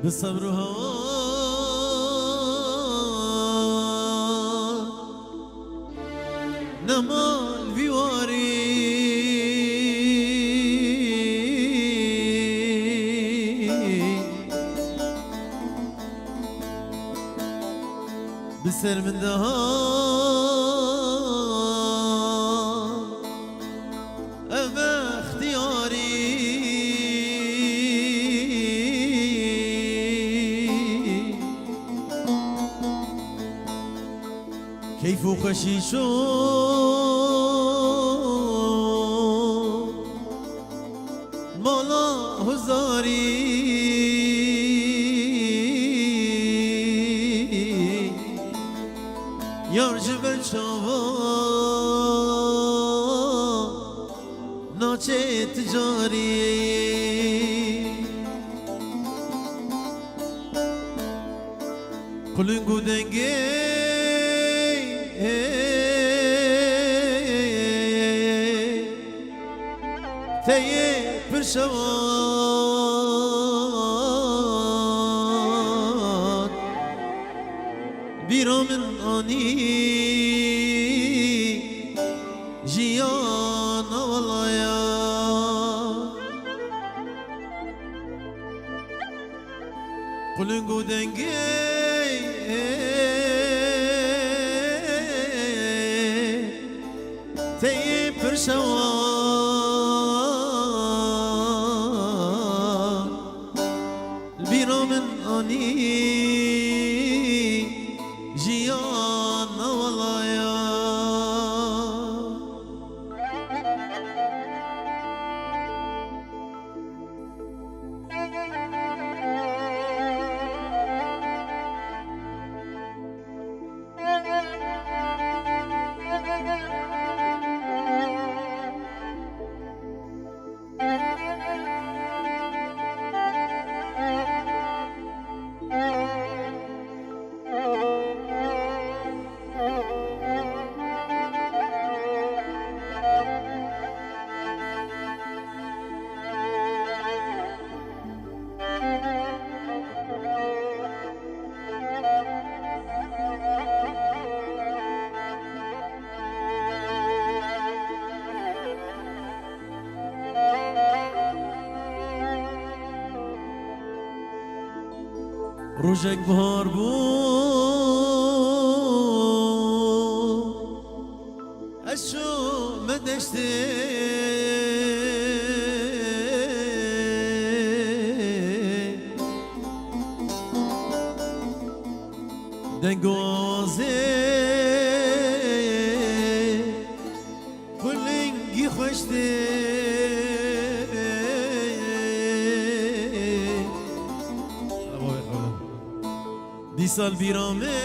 بصبرها نمال بیواری بسر من دها اب اختیاری كيف خشيش مالا هزاري يرجب الشوا ناچه تجاري قلنگو دنگه تیه پرشوان بیرا من آنی جیان والایا قلنگو دنگی تیه پرشوان بیرا من آنی جیان والایا روزک بهار بود از شوم دشته دنگوازه کلنگی خوشته دی سال بیرامه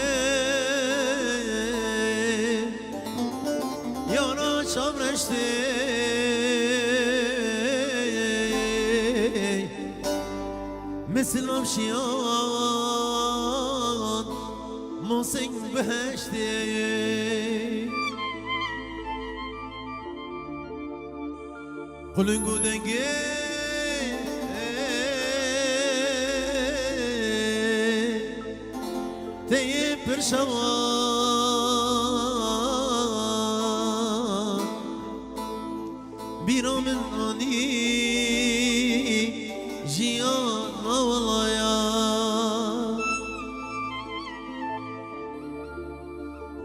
یارا شام رشته مثل آمشیان موسیق بهشته قلنگو دنگه تیه پرشوان بیرا من آنی جیان والایا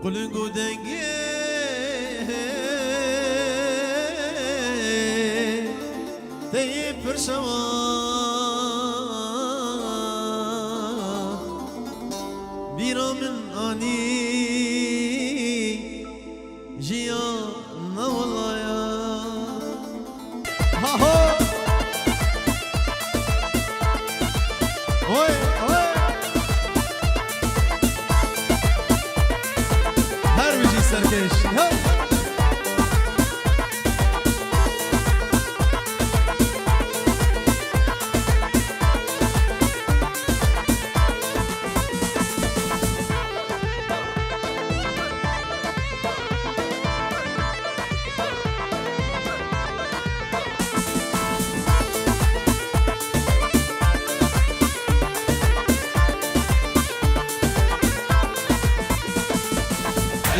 قلنگو دنگه تیه پرشوان بیرا من آنی جیان والایا ها ها اوه اوه هر بجی سرکش ها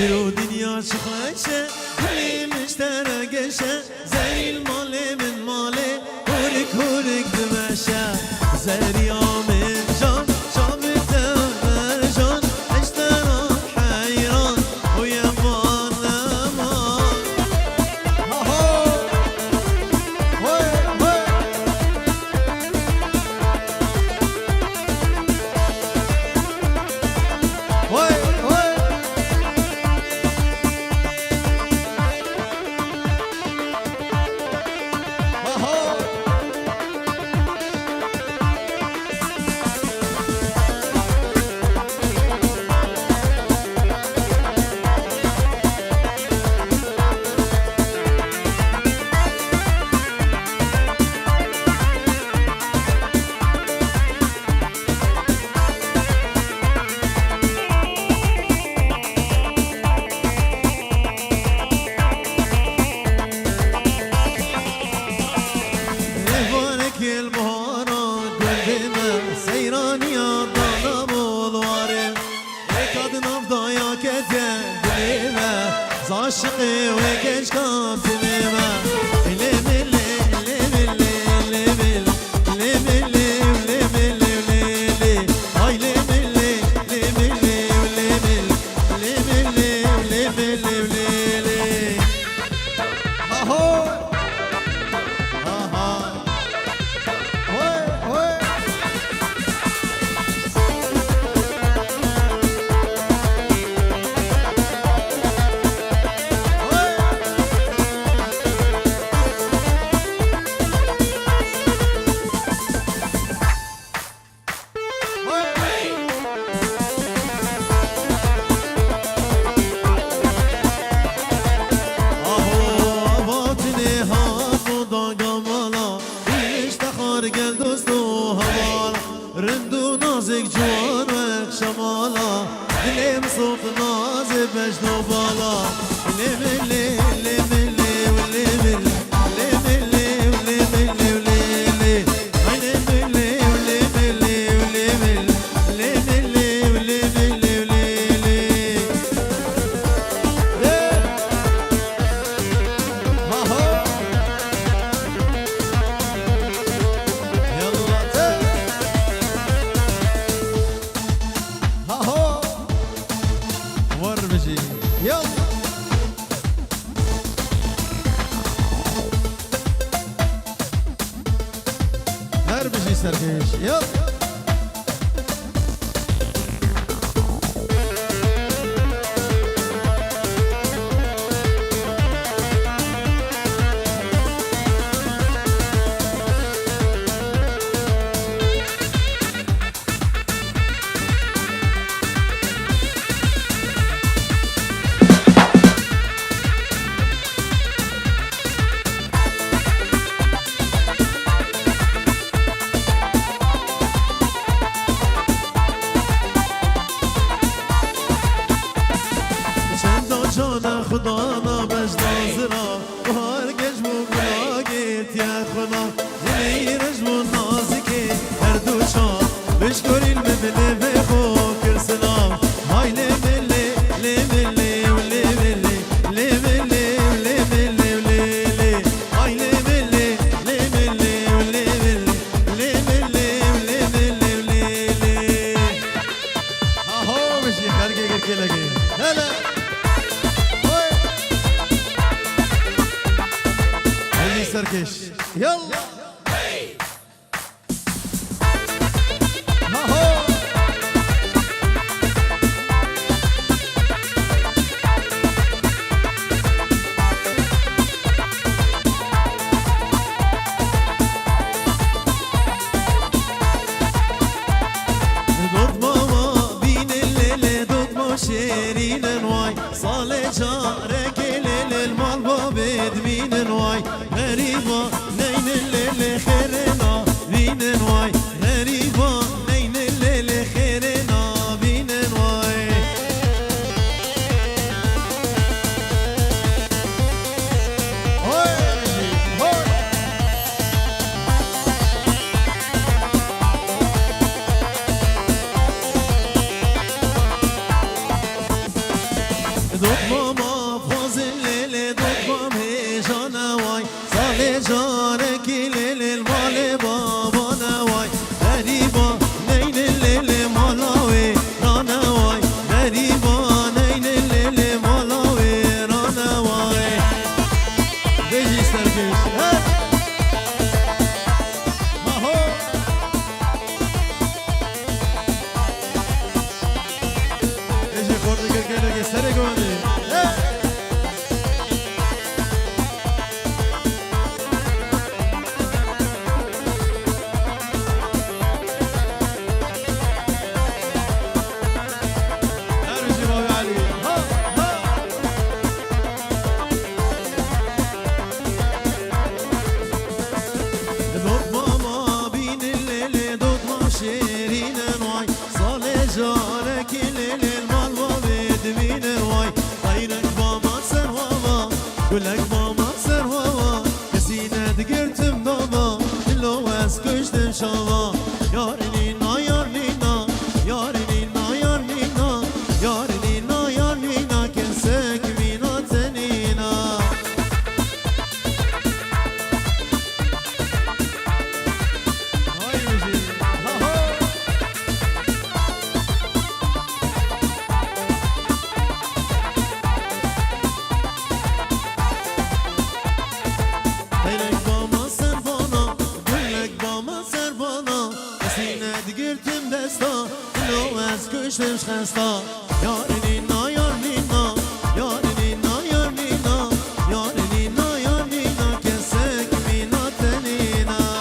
برو دنیا چخشه دلی مشترکشه زریل ماله من ماله هورک هورک دمشه زریا من جان شامت مرجان اشتراك حيران ويا ظلمان عاشقي وكش كنت لما رندو نازك جوان وك شمالا دلم صوت نازك بجنو بالا لملي لملي ولملي لملي ولملي ولملي لملي ولملي ولملي لملي ولملي ولملي ها ها يلا هربجي سركيش يلا خدانا بج ناظرا و هر گجم و گلاگیت یا خدا دلی رجم و نازکی هر دو چا بشکریل مبلی بخو کرسنا های لیملی لیملی و لیملی لیملی و لیملی و لیملی های لیملی لیملی و لیملی لیملی و لیملی و لیملی آهو بشی خرگی گرکی لگی هلا سركش يلا شيرين واي صالي جارك للمال بابد مين واي غريبة نين الليل خيرنا بين واي غريبة نين الليل خيرنا بين واي دوت لیل بابا نوای غریبا نیل لیل مالاوی رانوای غریبا نیل لیل مالاوی رانوای بجی سرکش بجی خورده گرگه سر گونه گلک ماما سر هوا کسی ندگرتم بابا دلو از کشتم شوا یار نینا یار نینا یار نینا یار نینا یار نینا یار نینا کنسک مینا تنینا های بجی گرتم دستا دلو از کشتم خستا یار نینا یار نینا یار نینا یار نینا یار نینا یار نینا کسک مینا تنینا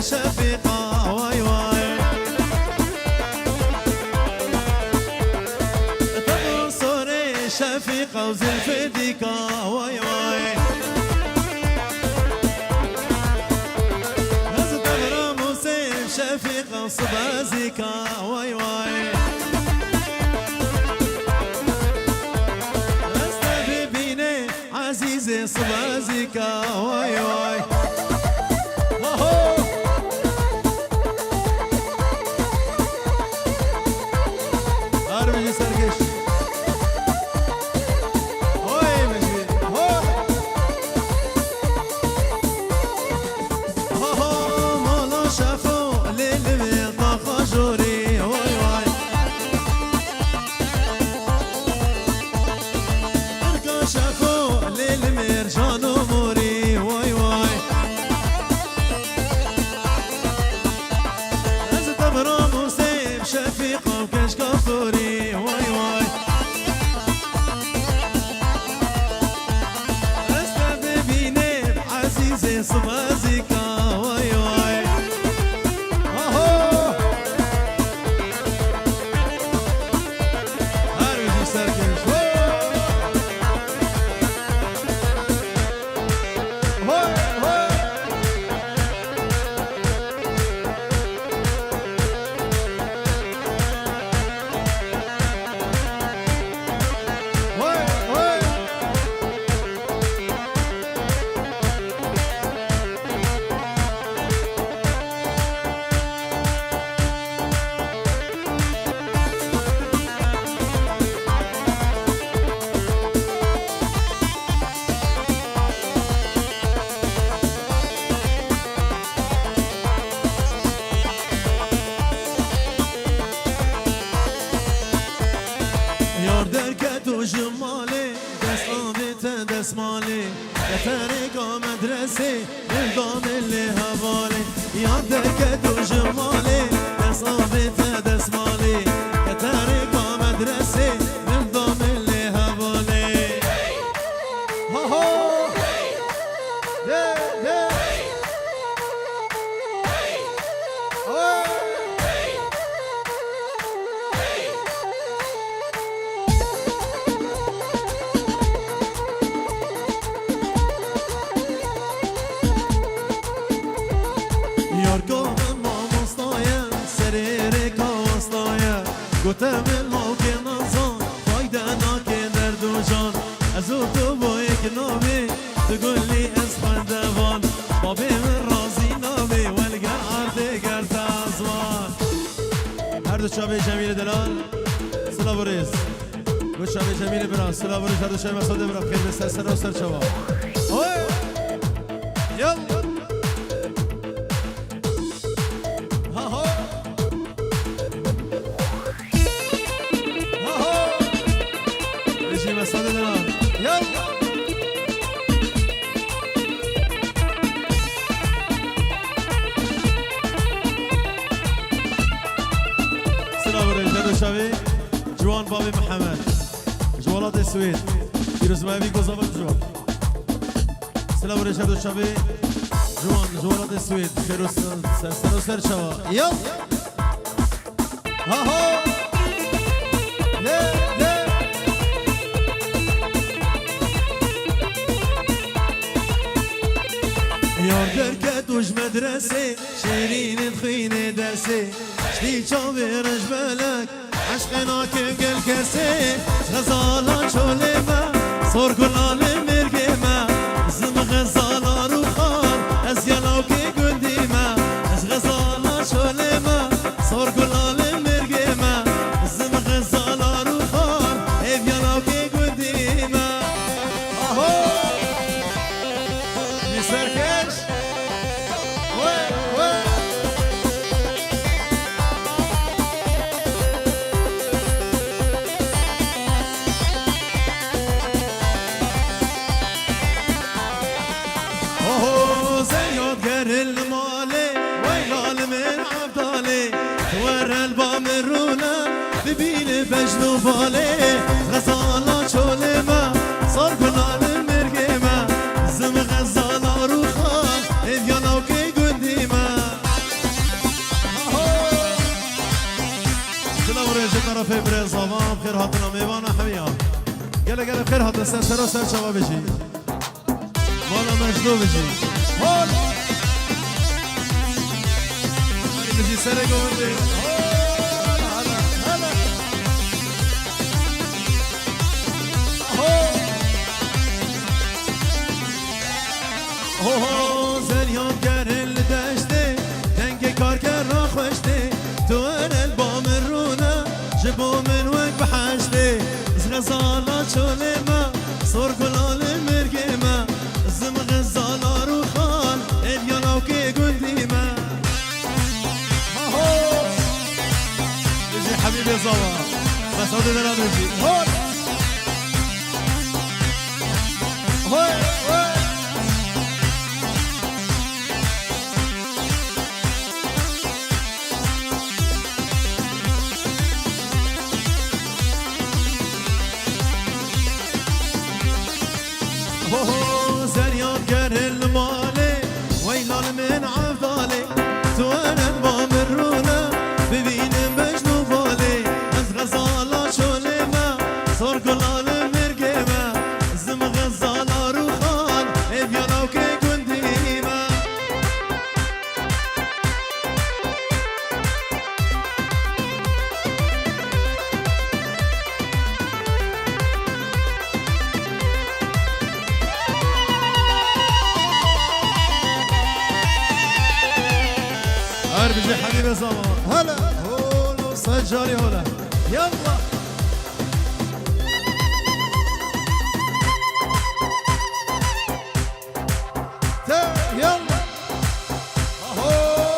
شفيقة واي واي تنصري شفيقة وزلف ديكا واي واي هز تغرى موسيف شفيقة وصبا زيكا واي واي استفي بيني عزيزي صبا زيكا واي واي شفيقة وكاش كافوري واي واي استاذ بيني عزيزي صبازيكا واي واي اهو هارجي سركش دسمالي كتاريكا مدرسي الضام اللي هبالي يدك جمالي صابت دسمالي كتاريكا مدرسي الضام اللي هبالي ها هو گوتم الموقع نزان فایده ناکه در دو جان از او تو با یک نامی تقولی از خندوان بابی من رازی نامی ولگر عرده تازوان هر دو شابه جمیل دلال سلا بریز گو شابه جمیل بران سلا بریز هر دو شابه مساده بران خیر بستر سر و سر چوا یل مساله دلال يلا سلام رجال شبي جوان بابي محمد جوالات السويد يرز ما يبيكو زبط جوان سلام رجال شبي جوالات السويد فيروس سر شوا يلا ها هو یار که توش مدرسه شیرین تخین درسه شدی چاوی رجبلک عشقنا که گل کسه غزالا چوله ما سور گلال مرگه ما زم غزالا رو خان از یلاو که گندی ما از غزالا چوله ما سور گلال مرگه ما زم غزالا رو خان ایو یلاو که گندی ما آهو سرکش اوه زیادگر الماله ویلال من عبداله ور البام رونا ببین بجد و باله غزالا چوله ما صار گلال مرگه ما زم غزالا رو خان ایویاناو که گندی ما سلام ریجه طرف برز آوام خیر هاتنا میوان حمیان گله گله خیر هاتنا سر و سر شما بشی مالا مجدو بشی هول بشی سر گوندی اوه زریان گرل دشته دنگ کارگر را خوشته تو البام رونا جبو من وک بحشته از غزالا چوله ما سور گلال مرگه ما زم غزالا رو خان ایویاناو که گندی ما بجی حبیب زوا مساده دلال بجی هول زریان گر الماله ویلال من عبداله تو البام رونا ببینم بجنو باله از غزالا چوله ما سر گلال مرگه ما زم غزالا رو خان ایویاناو که گندی ما بجي حبيبي زمان هلا هولو سجاري هلا يلا يلا اهو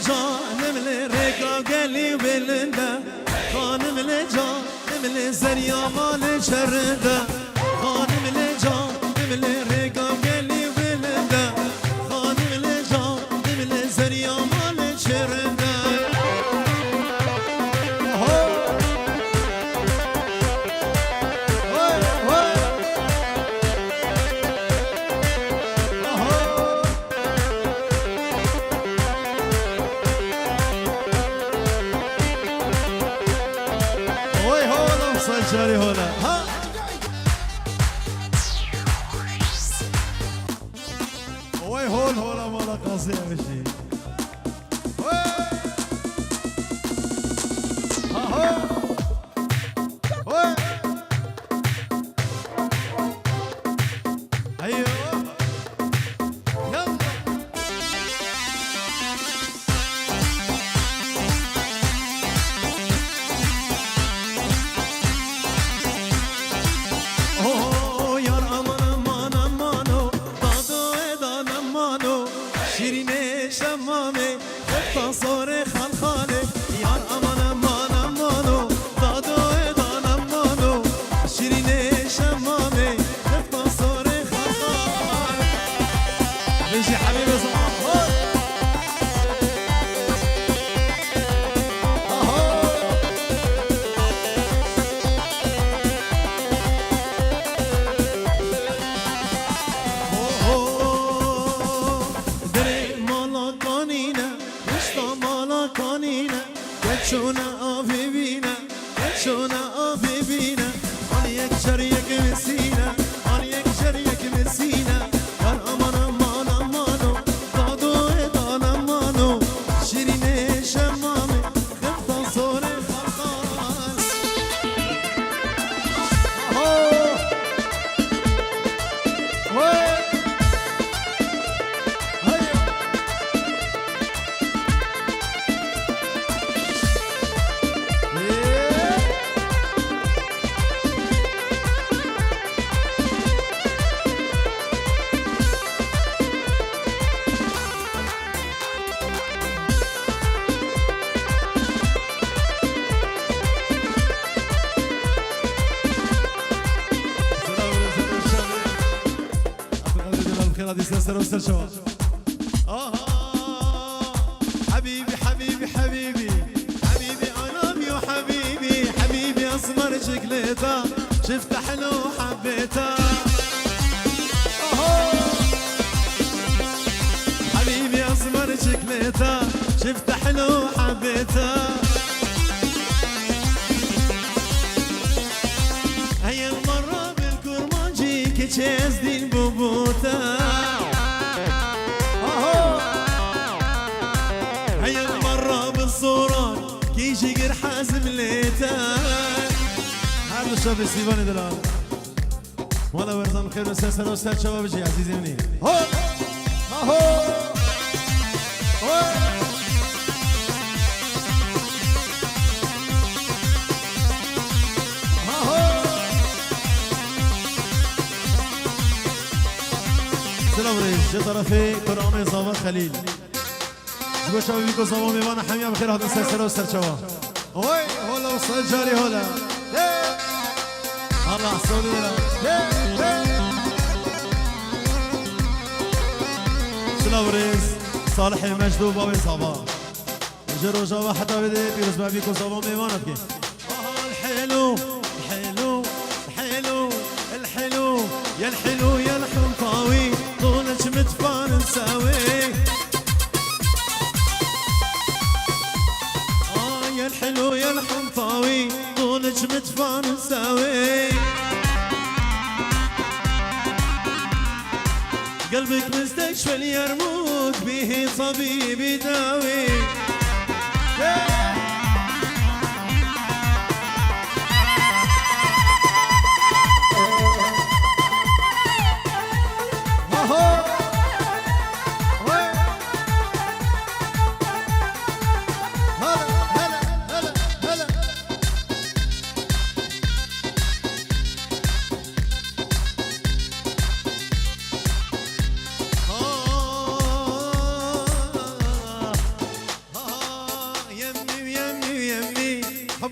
جانم لريكا قلي بلنده خانم لجانم لزريا مال شرده خانم لجانم لريكا قلي بلنده خانم لجانم لزريا مال شرده جاري هولا ها وي هول هولا مالا قاسي امشي ها ها وي ايوه يلا صوري خلخالي يار امان امان امانو دادو ادان امانو شيريني شمامي خفتا صوري خلخالي بيجي حبيبي صباح شونا أبيبينا شونا أبيبينا أنا يكشر يك مسينا أنا يكشر يك مسينا يار أمان أمان أمانو دادو إدان أمانو شيريني شمامي خفتا صوري خلخال هذه سلسلة وسر شباب حبيبي حبيبي حبيبي حبيبي انا بيو حبيبي حبيبي اسمر شكلته شفت حلو حبيته حبيبي اسمر شكلته شفت حلو حبيته هي المرة بالكرمانجي كتشيز دي البوبوته هي المرة بالصورة كيجي قر حازم ليته هذا الشاب السيباني دلال والله ورزان الخير والسلسل والسلسل شباب جي عزيزي مني هو هو سلام ريش جي طرفي قرآن صابر خليل جبو شباب بيكو صابر ميوانا حمية بخير هذا السلسل والسلسل شباب هوي هولا وصل جاري هولا الله صولي لا سلام ريش صالح المجدوب بابي صابر جرو جوا حتى بدي بيرز بابيكو صابر ميوانا بكي الحلو الحلو الحلو الحلو يا الحلو يا الحنطاوي طولك مدفان نساوي يا الحلو يا الحنطاوي طولك مدفان نساوي قلبك مستشفى اليرموك به طبيب يداوي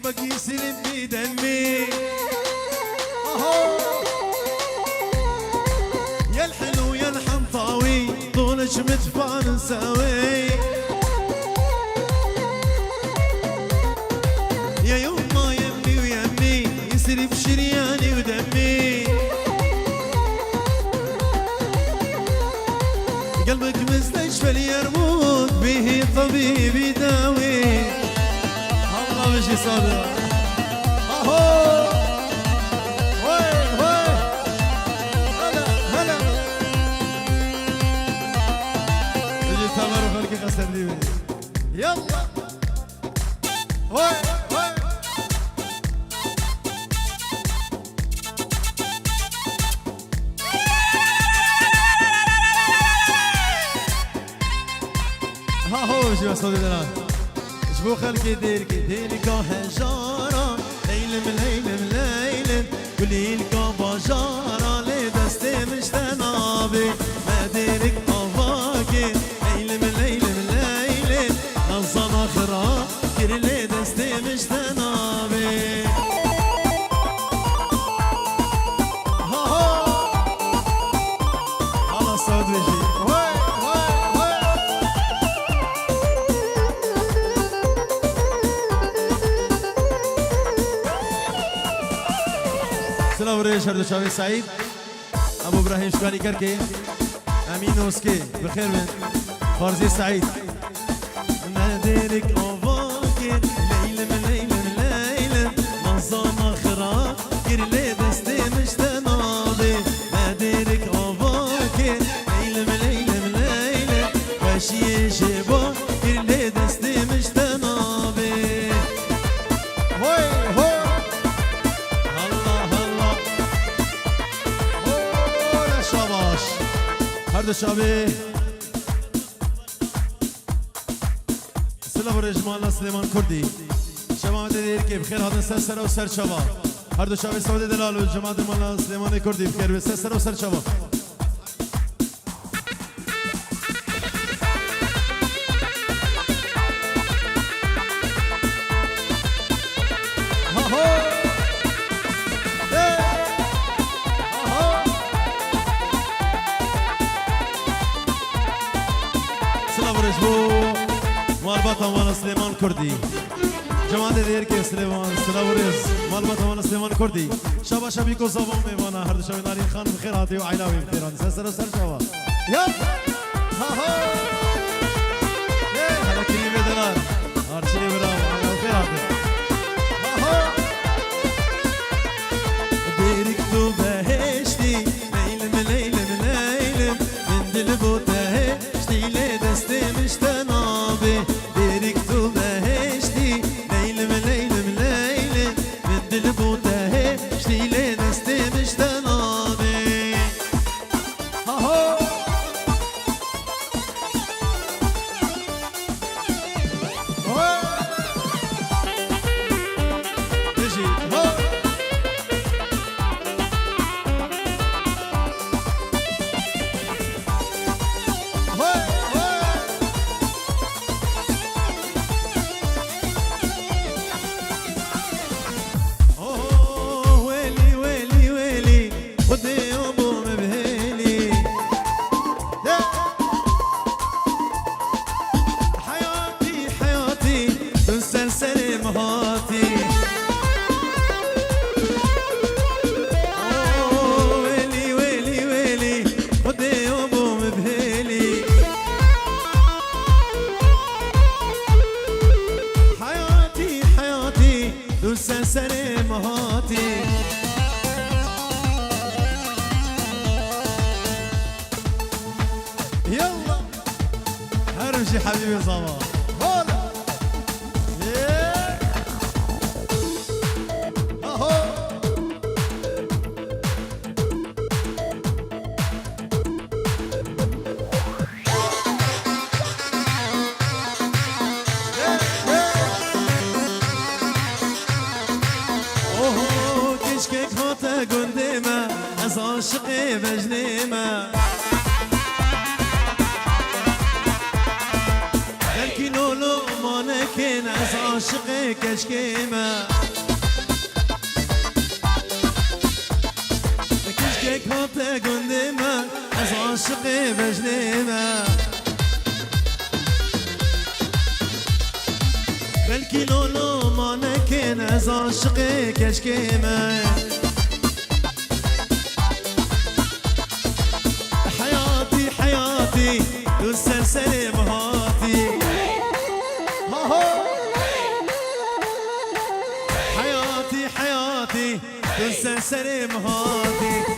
قلبك يسلم بدمي أهو يا الحلو يا الحنطاوي طولك مدفع نساوي يا يما يمي ويمي يسري بشرياني ودمي قلبك مستشفى يرموك به طبيب يداوي الله مش يصادق اهو وي وي هلا هلا يجي تمر وخلقي قسم لي يلا وي وي ها هو شو صوتي الان شبو خلقي ديرك هجارة ليلم ليلم ليلم قولي لك بجارة لي دستي مش تنابي ما ديرك أفاكي ليلم ليلم ليلم نظم أخرى كير لي دستي مش تنابي ها ها خلاص صوت بيجي سلام وريش هردو شاوي سعيد ابو ابراهيم شكاني كركي امين وسكي بخير من فارزي سعيد ناديرك اوفاكر ليلم ليلم ليلم نظام اخرى كير لي دستي مش تناضي ناديرك اوفاكر ليلم ليلم ليلم واش يجيبو كير لي دستي مش تناضي هوي هوي هرد شابي سلام رجمان سليمان كردي شباب دير كيف بخير هذا سر وسر شباب هرد شابي سعودي دلال وجماعة المال سليمان كردي بخير سر وسر شباب مالبطة وانا سليمان كردي جماعة ديركي سليمان سلاوريز مالبطة وانا سليمان كردي شابا شابيكو صابون ميوانا هردو شابي نارين خان بخير هاتي وعيلاوي بخير هاتي سر شابا يلا ها ها هذا كريمي دلال هارشي برام عيلاوي بخير هاتي ها ها ديرك تو بهشتي ليلم ليلم ليلم من دلبو تهشتي لي دستي مش تنابي ديرك تو بهشتي ليلم ليلم ليلم من دلبو تهشتي لي دستي مش تنابي ها هو تجي هو يلا هرمشي حبيبي صباح هلا اهو اوه كشكك هوتا قنديمة از عاشقي بجنيمة لولو مانکن از عاشق کشکیمه کشک هات گندیمه از عاشق بجنیمه بلکی لولو مانکن از عاشق کشکیمه حیاتی حیاتی تو سرسری مهاتی حياتي حياتي تنسى سري مهاتي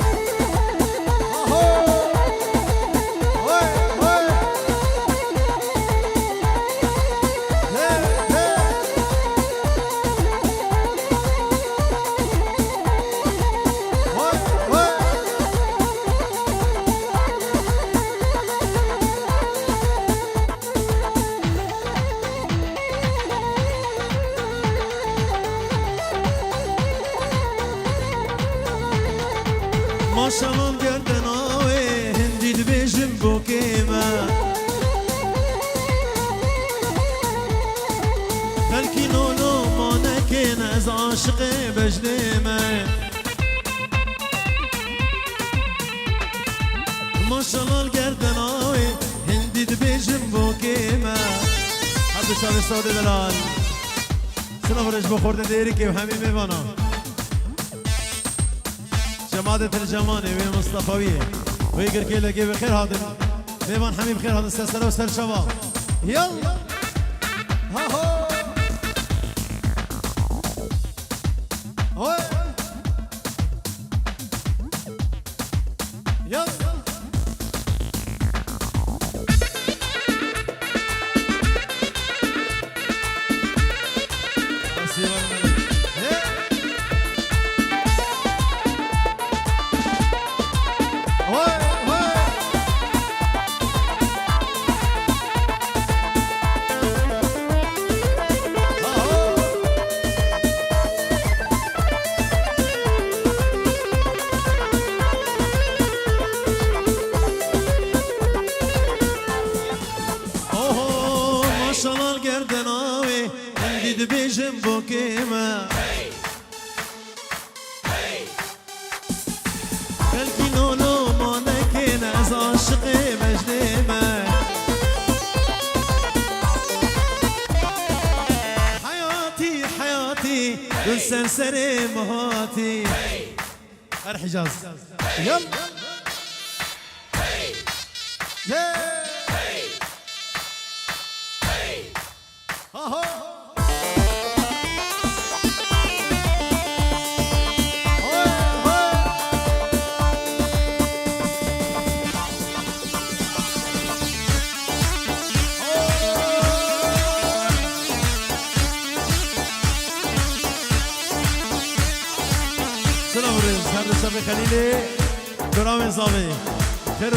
ما شمام گردن آوه هندی دبیجم بو کیمه بلکی لولو ما نکن از عاشق بجنیمه ما شمام گردن آوه هندی دبیجم بو کیمه حد شب ساده دلال سلام رج بخورده دیری که همین میوانا جماعة الجماني وين مصطفوية ويقر كيلا كيف بخير هذا ميمان حميد بخير هذا السلسلة وسهل شباب يلا ها هو يلا شلال گردن آوی هندی دبیجم بو کیمه بلکی لولو ما نکن از عاشق مجنیمه حیاتی حیاتی دل سرسری مهاتی هر حجاز يلا سلام ریز هر دو شب خلیلی برام انصابی خیر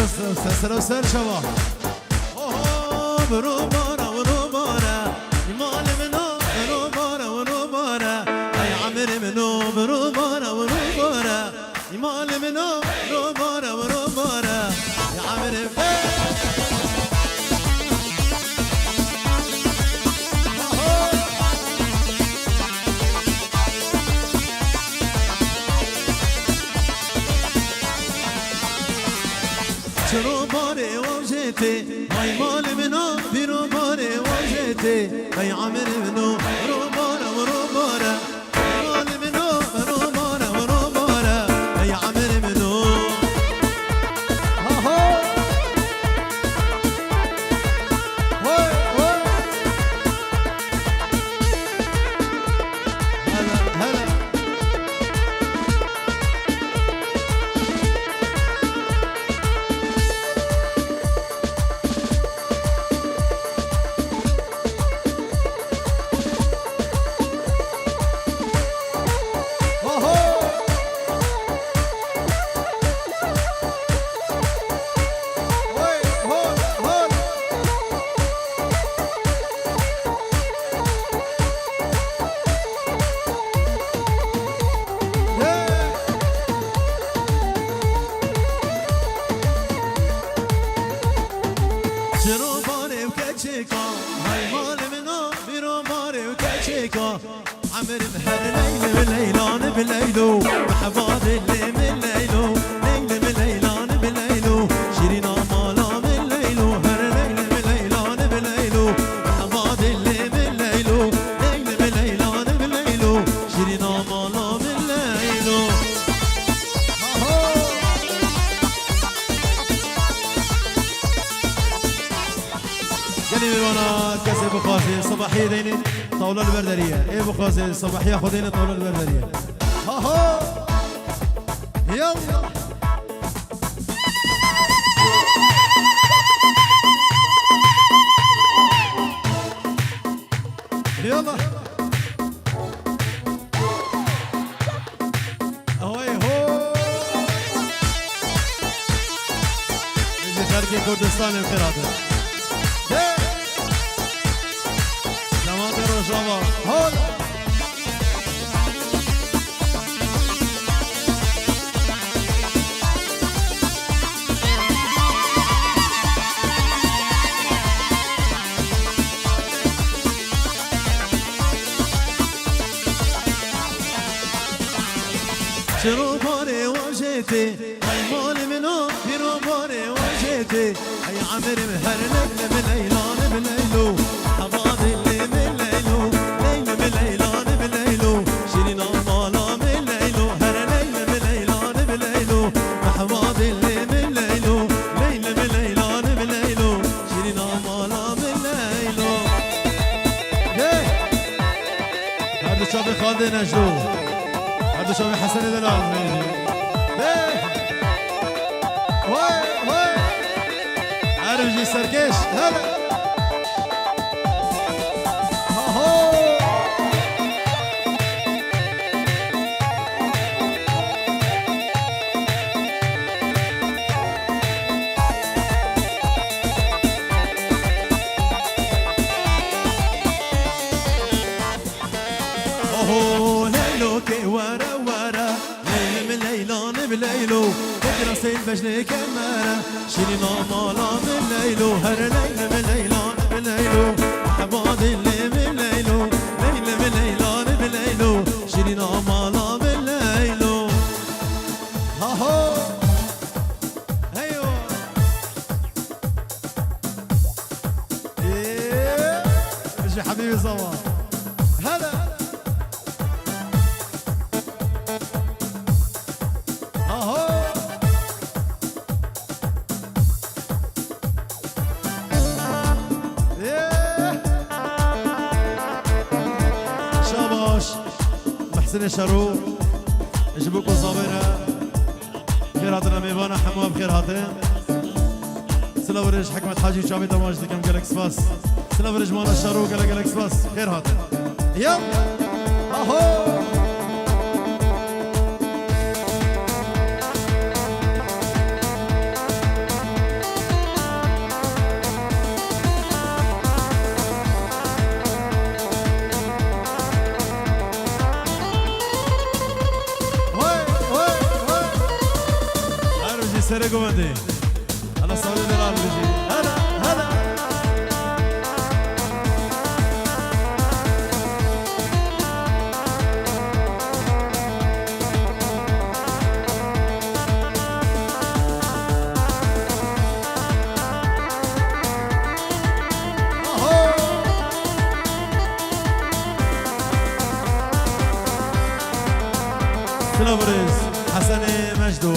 سر و سر شما برو بارا برو بارا ایمان منو برو بارا برو بارا ای عمر منو برو بارا برو بارا ایمان منو برو بارا برو بارا ای عمر چرا باره واجهته ای مال منو بیرو باره واجهته ای عمر منو برو باره برو باره مال منو برو باره برو باره ای عمر منو شيكا عمر بهر ليل وليلان بليلو محباد اللي من ليلو ليل من ليلان بليلو شيرين مالا من ليلو هر ليل من ليلان بليلو محباد اللي من ليلو ليل من ليلان بليلو شيرين مالا من ليلو قالي وانا كسي بخازي صباحية ديني طاولة البردرية ايه بخازي صباحية خديني طاولة البردرية ها يلا يلا هوي هو يجي خارجي كردستان القرادة Rojava, hold. شنو باري وجهتي هاي مالي منو شنو باري وجهتي هاي عمر مهر لبل من ليلان بليلو حبابي اللي من ليلو ليل من ليلان بليلو شيرين مالا من ليلو هر ليل من ليلان بليلو حبابي اللي من ليلو ليل من ليلان بليلو شيرين مالا من ليلو هذا شابي خالد نجدو هذا شوفي حسن دلال وي وي عارف جي سركش هلا بليلو بكرة سيل بجني كمارة شيرين مالا من ليلو هر ليل من ليلان بليلو حباد اللي من ليلو ليل من ليلان بليلو شيرين مالا من ليلو ها هو هيو ايه بجي حبيبي صباح هلا محسن شرو يجيبوكم صابرة خير هاتنا ميوانا حموها بخير هاتين سلا ورج حكمة حاجي شامي دماج دي كم جالكس باس سلا ورج مانا شرو قال جالكس باس خير هاتين يلا اهو سره گوندی انا سعودي دلال بيجي هلا هلا سلابريز حسن مجدو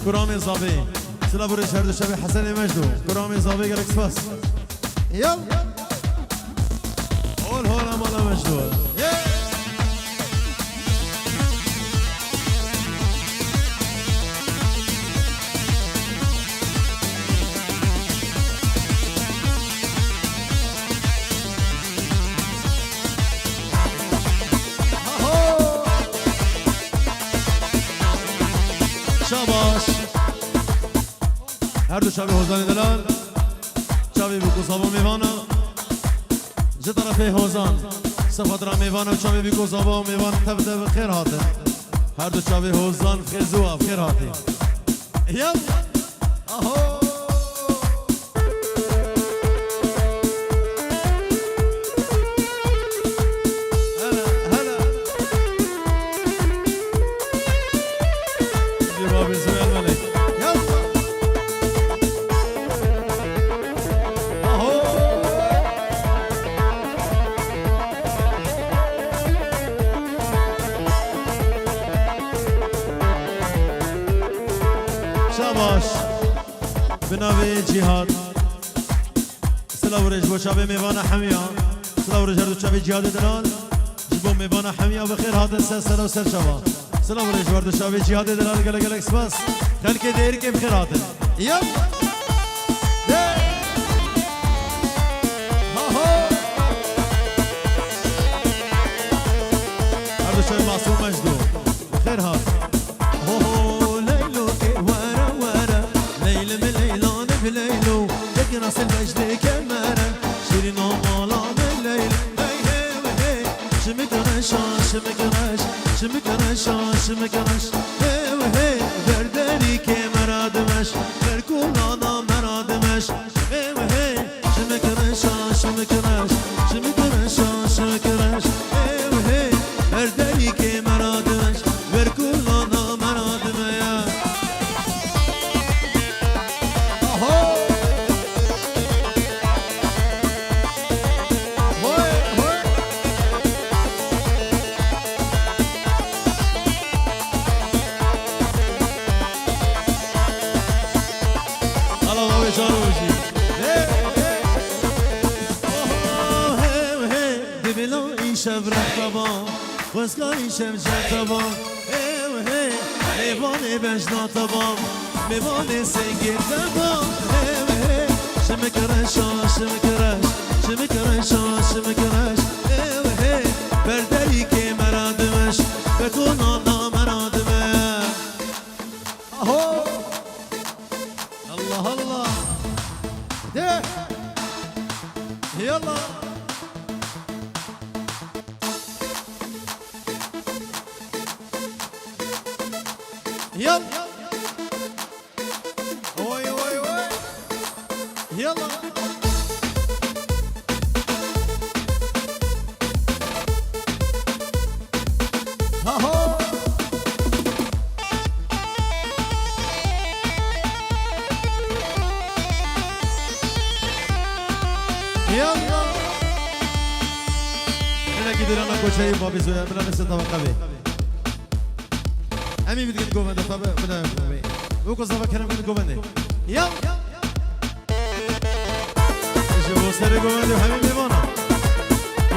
كرامي زابي سلابريز هردو شبي حسن مجدو كرامي زابي قالك سباس يلا قول هولا مالا مجدو شاباش هر دو شبی حوزان دلال شبی بکو صابا میوانا جه طرف حوزان صفت را میوانا شبی بکو صابا میوانا تبده بخیر هاته هر دو شبی حوزان بخیر زوا بخیر هاته یلا اهو هلا بناوي جهاد سلاورج بو شابه میوان حمیا سلاورج هر دو شابه جهاد دلال جبو میوان حمیا بخیر هات سر و سر شبا سلاورج هر دو شابه جهاد دلال گله گله سپاس خلک دیر که بخیر هات یلا هر دو شابه معصوم مجدو بخیر هات ليلو لك راس المجد كمارة شيرين ومالا من ليل هي هي وهي شمك رشا شمك رش شمك رشا شمك رش هي وهي برداري كمارة دمش بركولانا مرا دمش هي وهي شمك رشا شمك رش شمك رشا شمك رش هي وهي برداري كمارة دمش بركولانا مرا دمش شبرق طبان واسقای شمشر طبان میوان بجنا طبان میوان سنگیر طبان شمک رشا شمک رش شمک رشا شمک رش بردری که مرادمش بکن آنا مرادمش الله الله ده يلا يلا وي وي وي يلا هاهو يلا انا كده انا كوشاي بابي زويا بلا نسيت طبقه امي بدك تقوم هذا طب بلا وكو صفا كلام بدك تقوم هذا يلا شوفوا سري قوم هذا حبيبي وانا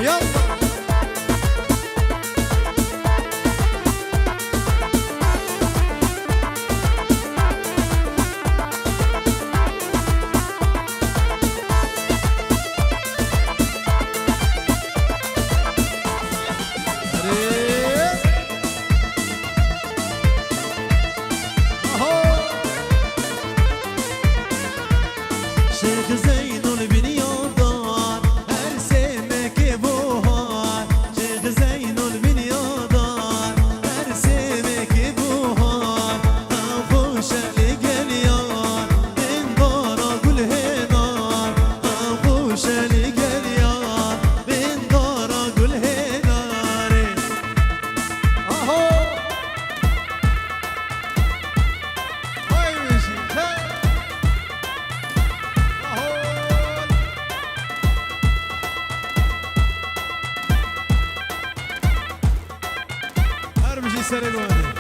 يلا سري قوم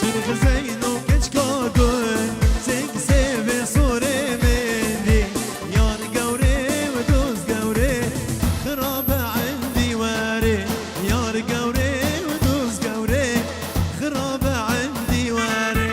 شرخ زينو كشكاكون سنگ سيف سوري مندي يار قوري ودوز قوري خراب عندي واري يار قوري ودوز قوري خراب عندي واري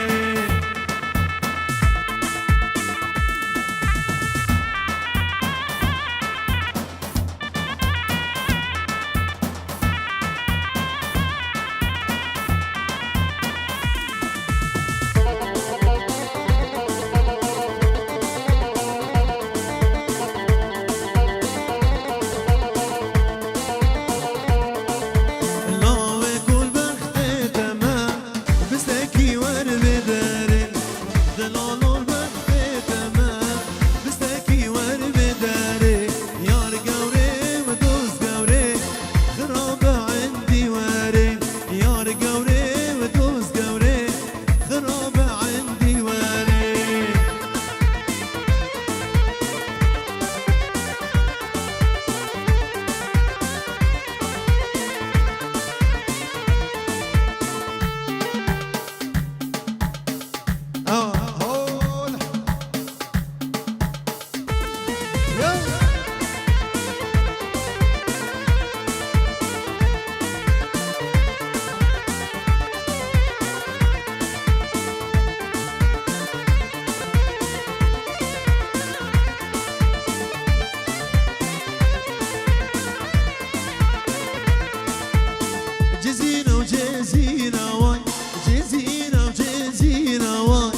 جزينة وجزينة واي جزينة وجزينة واي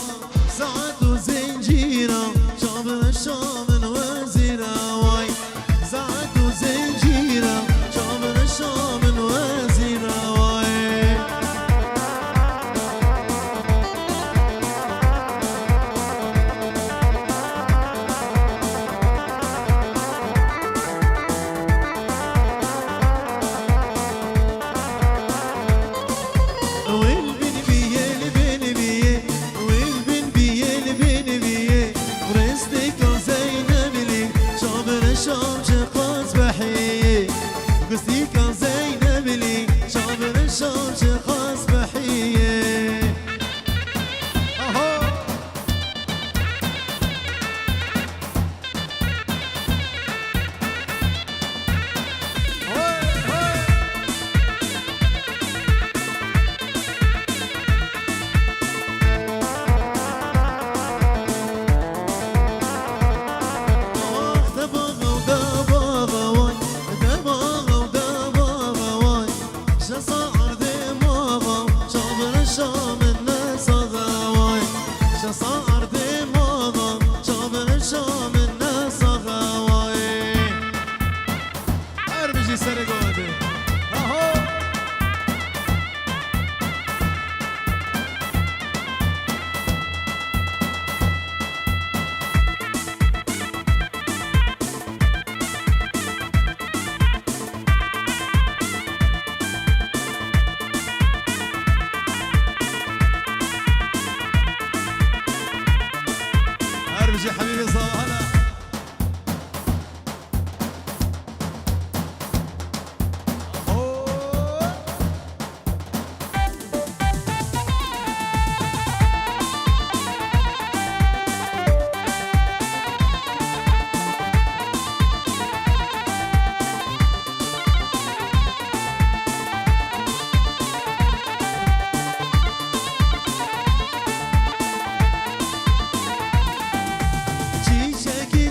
ساعات وزنجيرة شامل الشامل وزينة واي ساعات وزنجيرة شامل الشامل وزينة واي قصديك زينب لي شامل الشمس خاص بحيه صار دماغه شامل الشام الناس غواي ارمجي سرقودي اهو ارمجي حبيبي صاله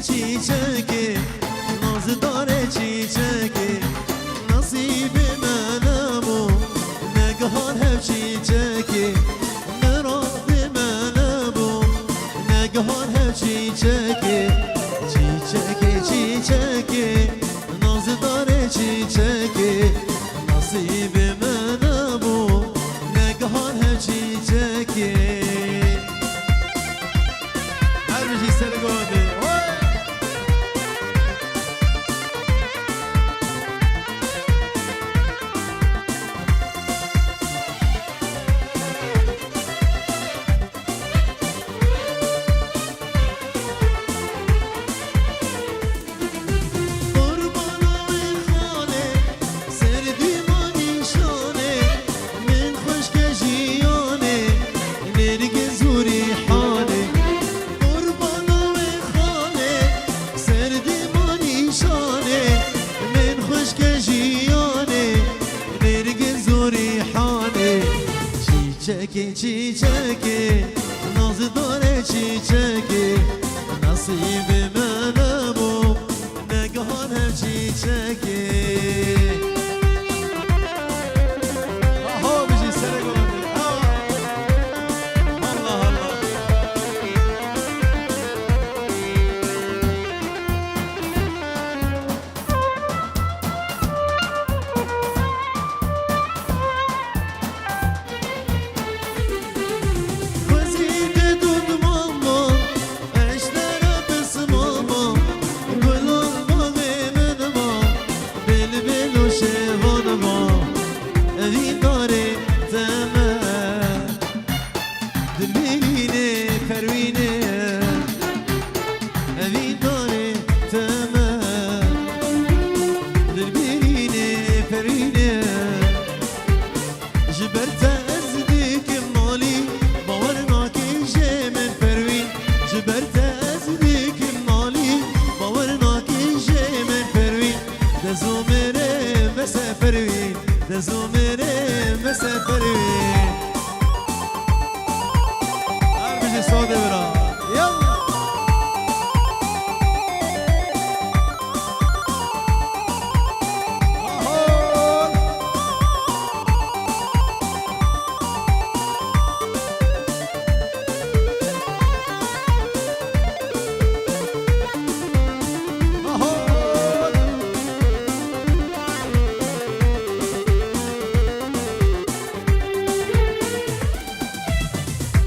çiçeki naz dare çiçeki nasibi menamu negahar hep çiçeki meradi menamu negahar hep çiçeki çiçeki çiçeki naz dare çiçeki nasibi menamu negahar hep çiçeki her bir şey seni gördü. Kurban olayım hale, serdim ani çiçeki çiçeki Nazı dare çiçeki Nasibime ne bu Ne gahar hem çiçeki Aha bir şey serek olabilir Allah Allah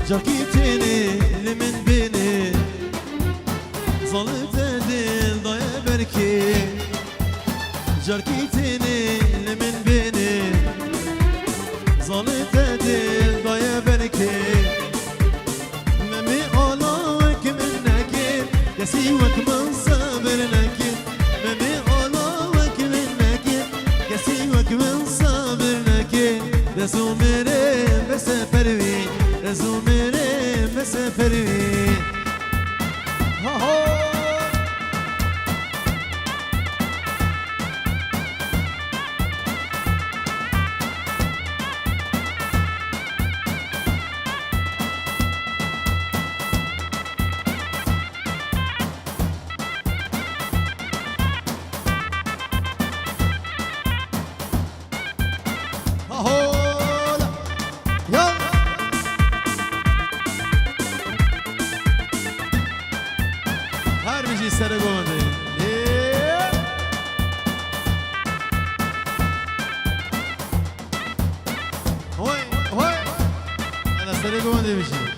Cakitini limin beni Zalit edil daya berki Cakitini limin beni Zalit edil daya berki Memi ala ve kimin nekir Kesi ve kimin sabır nekir Memi ala ve kimin nekir Kesi ve kimin sabır nekir Desumire ve sefervi Desumire ve sefervi Ha ha سر گونده هوی هوی انا سر گونده میشه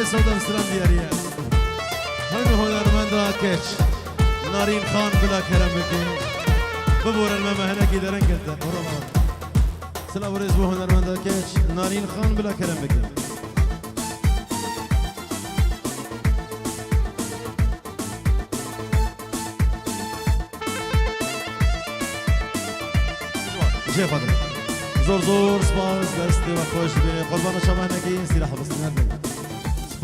صدام سلام دیاریه همه هنرمند را کش نارین خان بلا کرم بکن ببورن ما مهنگی درن کردن سلام ورز بو هنرمند را کش نارین خان بلا کرم بکن چه خاطر زور زور سپاس دست و خوش به قربان شما نگین سلاح بسنر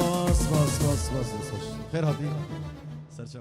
سپاس خیر هاتی سرچه